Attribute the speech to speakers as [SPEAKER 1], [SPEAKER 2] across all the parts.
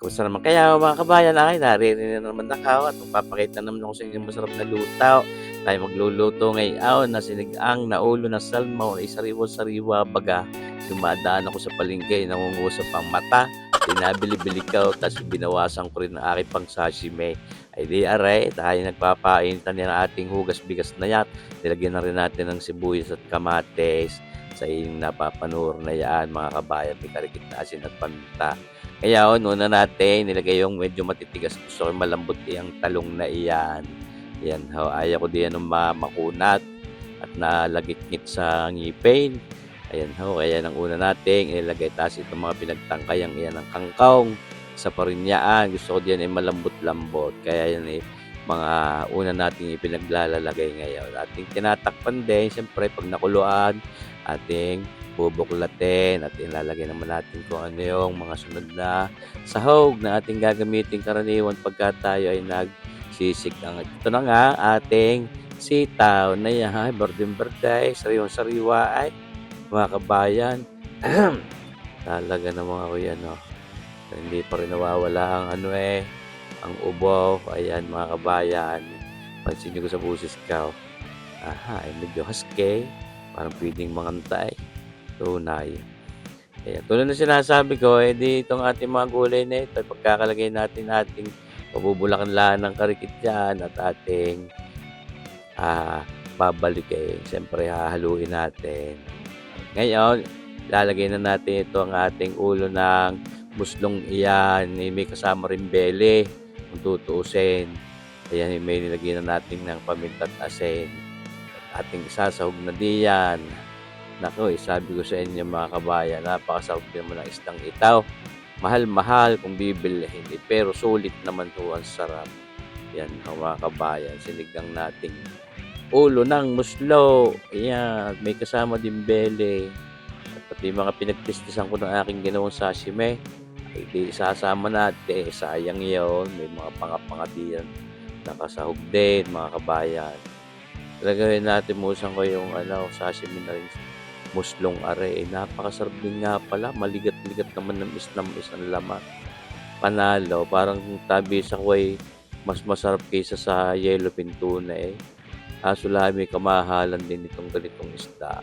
[SPEAKER 1] Kumusta naman kaya mga kabayan, naririnig na naman ako at magpapakita naman ako sa inyo masarap na luto. Tayo magluluto ngayon na sinigang na ulo ng salmon, ay sariwa-sariwa baga. Dumadaan ako sa palengke, nangungusap ang mata. Binabili-bili ko, tapos binawasan ko rin ang aking pang sashimi. Ay di aray, tayo nagpapainitan ng ating hugas bigas na yan. Nilagyan na rin natin ng sibuyas at kamates. Sa inyong napapanahon na yan mga kabayan, may karikit na asin at paminta. Kaya una natin nilagay yung medyo matitigas, gusto ko malambot yang talong na iyan. Yan ho, ayaw ko diyan ng makunat at nalagitgit sa ngipin. Ayan ho, kaya ang una nating ilalagay ta's itong mga pinagtangkayang iyan ng kangkong sa parinyaan. Gusto ko diyan ay malambot-lambot. Kaya yan mga una nating ipinaglalagay ngayon. Ating tinatakpan din, siyempre pag nakuluan, ating bubuklatin at ilalagay naman natin kung ano yung mga sunod na sahog na ating gagamitin karaniwan pagka tayo ay nagsisigang. Ito na nga ating sitaw na yan, berdeng-berde, sariwang-sariwa ay mga kabayan. Talaga naman ako yan, no? Hindi pa rin nawawala ang ang ubo. Ayan mga kabayan, pansin nyo ko sa busis ko. Ay medyo husky, parang pwedeng mangantay. Tunay. Kaya tulad ng sinasabi ko, di itong ating mga gulay na ito, pagkakalagay natin ating pabubulakan ng karikit dyan at ating babalik siyempre hahaluin natin. Ngayon, lalagay na natin ito ang ating ulo ng muslong iyan. May kasama rin bele kung tutuusin. Ayan, may nilagay na natin ng paminta at asin. Ating isasahog na diyan. Naku, sabi ko sa inyo mga kabayan, napakasarap naman ng isdang itaw. Mahal-mahal kung bibilhin, pero sulit naman po ang sarap. Yan mga kabayan, sinigang nating ulo ng muslo. Ayan, may kasama din bele. At pati mga pinagtistisan ko ng aking ginawang sashimi, ay di isasama natin. Sayang yun, may mga pangapangatiyan nakasahog din mga kabayan. Lagawin natin musang ko yung sashimi na rin muslong are. Napakasarap din nga pala. Maligat-ligat naman ng isang laman. Panalo. Parang tabi sa ko ay mas masarap kaysa sa yellowfin tuna Kaso lang may kamahalan din itong ganitong isda.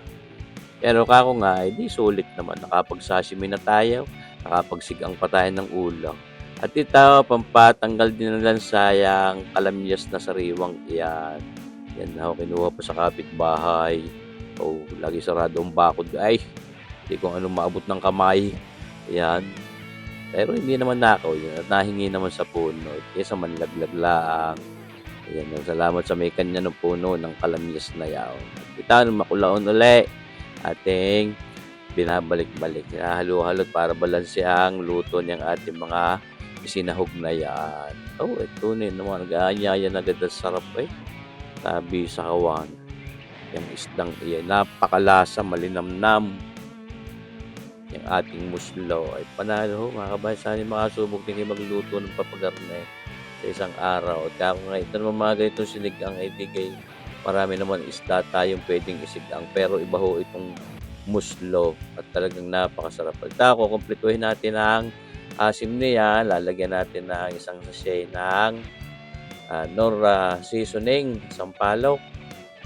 [SPEAKER 1] Pero kako nga, di sulit naman. Nakapag-sashimi na tayo. Nakapagsigang pa tayo ng ulam. At ito, pampatanggal din ng lansayang kalamyas na sariwang iyan. Yan na ako kinuha pa sa kapitbahay. Lagi sarado ang bakod. Ay, hindi ko maabot ng kamay. Ayan. Pero hindi naman nakaw yun. At nahingi naman sa puno. Kesa manlaglag lang. Ayan. Salamat sa may kanya ng puno ng kalamyas na yaw. Kita nung makulaon uli. Ating binabalik-balik. Halo-halot para balanse ang luto niyang ating mga isinahog na yan. Ito naman. Nag-aanyaya na agad ang sarap Tabi sa kawan. Yung isdang iyan, napakalasa, malinamnam. Yung ating muslo ay panalo mga kabayan. Sana makasubok din kayo magluto ng papagarne sa isang araw. At kako nga ito naman mga ganitong sinigang ay bigay. Marami naman isda tayong pwedeng isigang, pero iba ho itong muslo at talagang napakasarap. At ako, kumpletuhin natin ang asim niya. Lalagyan natin ng isang sachet ng Nora seasoning, sampalok.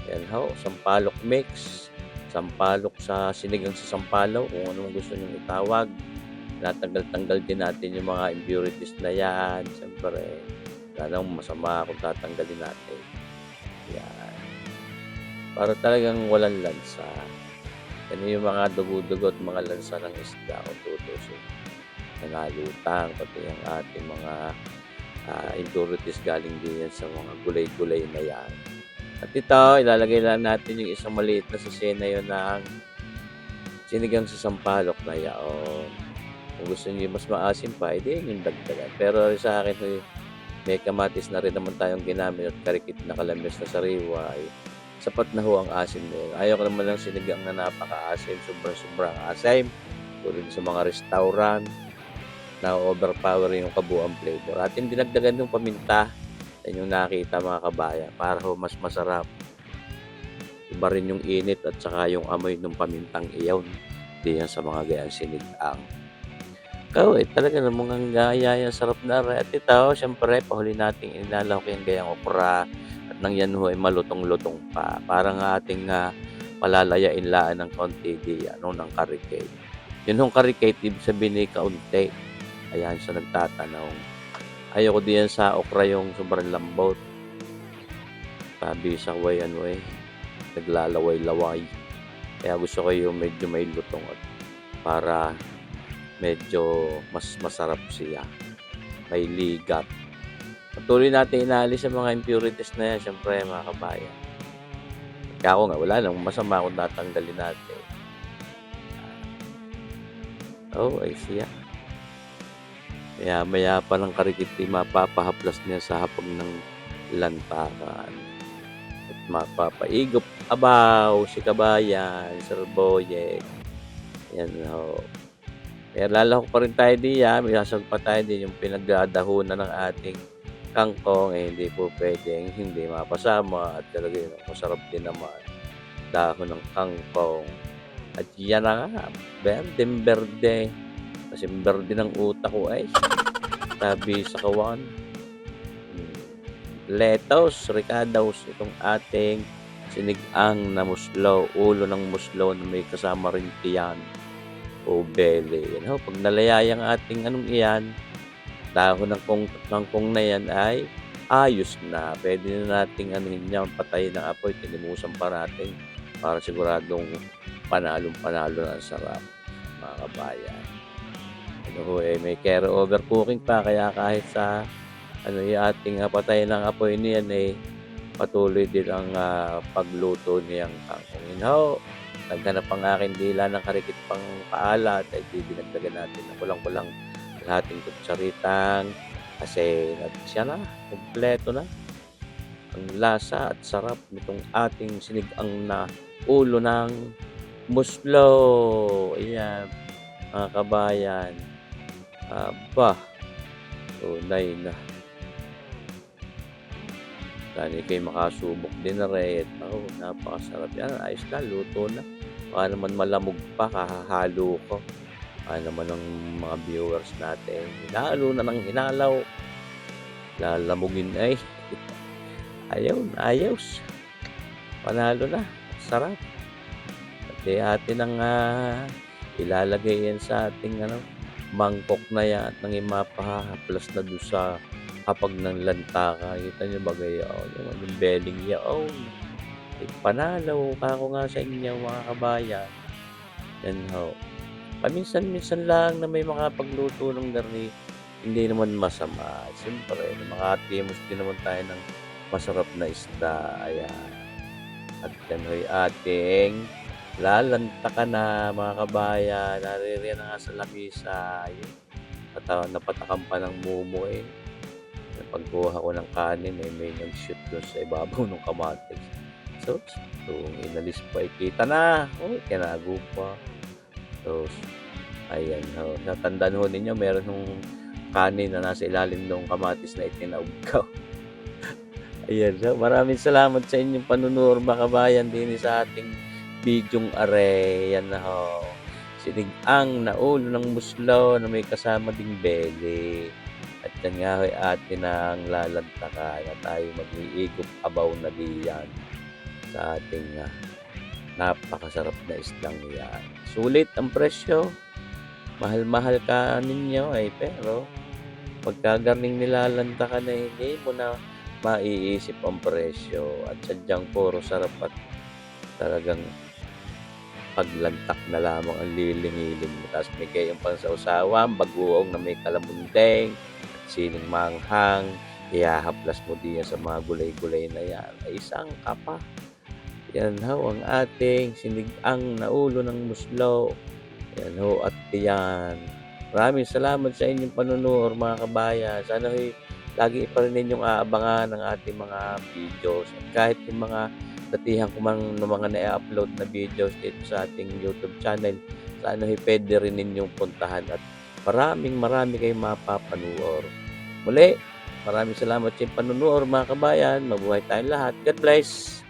[SPEAKER 1] Yan ho, sampalok mix, sampalok sa sinigang sa sampalok, kung anong gusto nyo itawag. Natanggal-tanggal din natin yung mga impurities na yan. Siyempre, wala masama kung tatanggalin natin. Yan. Para talagang walang lansa. Yan yung mga dugo-dugo at mga lansa ng isda kung tutusin. Nangalutang, pati yung ating mga impurities galing din yan sa mga gulay-gulay na yan. At ito, ilalagay lang natin yung isang maliit na sachet na yun ng sinigang sa sampalok na yaon. Kung gusto niyo mas maasim pa, edi yung dagdagan. Pero sa akin, may kamatis na rin naman tayong ginamit at karikit na kalamis na sariwa. Sapat na ho ang asim nyo. Ayaw ko naman ng sinigang na napaka-asim, sobrang asim. Tulad sa mga restaurant na overpower yung kabuang flavor. At yung dinagdagan yung paminta. Yan yung nakita mga kabayan para mas masarap. Iba rin yung init at saka yung amoy ng pamintang iyon diyan sa mga gayang sinigang. Oo, talaga namang gaya-yaya sarap na rin at ito siyempre pahuli nating ilalahok yang gayang okra at nang yan ho ay malutong-lutong pa parang ating, palalayain laan ng kaunti di ano ng karikate. Yun hong karikate ibig sabihin ay kaunti, ayan sa nagtatanong. Ayoko din yan sa okra yung sobrang lambot, sabi sa way ano, naglalaway-laway. Kaya gusto ko yung medyo may lutong at para medyo mas masarap siya, may ligat. Patuloy nating inaalis ang mga impurities na yan siyempre mga kabayan. Kaya ako nga wala namang masama kung tatanggalin natin. Ay siya. Maya-maya pa ng karikiti mapapahaplas niya sa hapag ng lantakan at mapapaigop abaw si kabayan, Sir Boyeng. Yan ho. Kaya lalahok pa rin tayo diyan, may sasag pa tayo din yung pinagdadahunan ng ating kangkong, hindi po puwedeng hindi mapasama at talaga yun masarap din naman, dahon ng kangkong. At yan na nga, berdeng-berde, kasing berde ng utak ko ay, sabi sa kawan. Lettuce, ricados, itong ating sinigang na muslo, ulo ng muslo na may kasama rin tiyan o belly. Yan ho, pag nalayaya ang ating anong iyan, dahon ng kangkong na yan ay ayos na. Pwede na nating anuhin yan, patayin ng apoy, tinimusan pa natin para siguradong panalong-panalo na ang sarap, mga kabayan. Ano ho, may carry over cooking pa, kaya kahit sa ano yung ating patayin ng apoy niyan patuloy din ang pagluto niyang kangkong. Yun ho, naghanap ang aking dila ng karikit pang paalat ay dinagdagan natin na kulang-kulang kalahating kutsaritang asin at siya na, kumpleto na ang lasa at sarap nitong ating sinigang na ulo ng muslo. Ayan, mga kabayan. Aba, tunay na. Sana kayo makasubok din na rin. Napakasarap yan. Ayos na, luto na. Baka naman malamog pa, kahahalo ko. Baka naman ng mga viewers natin. Hinalo na ng hinalaw. Lalamugin ay. Ayos. Panalo na. Sarap. At atin ang ilalagay yan sa ating mangkok na yan. Nang mapahaplas na doon sa hapag ng lantaka. Kita nyo ba gayon? Yung beling yaon. Panalo kako nga sa inyo mga kabayan. Yan ho. Paminsan-minsan lang na may makapagluto ng garni, hindi naman masama. Siyempre, makatimos din naman tayo ng masarap na isda. Ayan. At yan ho'y ating lalantakan na mga kabayan. Naririyan na nga sa lamisa. Napatakam pa ng mumo pagkuha ko ng kanin may nag-shoot doon sa ibabaw ng kamatis. So, inalis pa kita na. Kinago pa. So, ayan ho. Natandaan ho ninyo, meron nung kanin na nasa ilalim ng kamatis na itinaog ko. Ayan ho. Maraming salamat sa inyong panunood mga kabayan din sa ating bidyong are. Yan na ho. Sinigang na ulo ng muslo na may kasama ding belly. At yan nga ho'y atin ang lalantakan at tayo mag-iigop abaw na diyan sa ating napakasarap na isdang yan. Sulit ang presyo. Mahal-mahal ka ninyo pero pagkagarning nilalantakan hindi mo na maiisip ang presyo. At sadyang puro sarap at talagang paglantak na lamang ang liling-iling mo. Tapos may gayong pansausawan, bagoong na may kalamundeng, sining manghang, ihahaplas mo diyan sa mga gulay-gulay na yan. Ay isang kapa. Yan ho, ang ating sinigang na ulo ng muslo. Yan ho, at yan. Maraming salamat sa inyong panunood mga kabayan. Sana lagi pa rin ninyong aabangan ang ating mga videos. At kahit yung mga datihan ko man ng mga na-upload na videos dito sa ating YouTube channel, sana pwede rin ninyong puntahan at maraming kayong mapapanood. Muli, maraming salamat sa panunood mga kabayan. Mabuhay tayong lahat. God bless!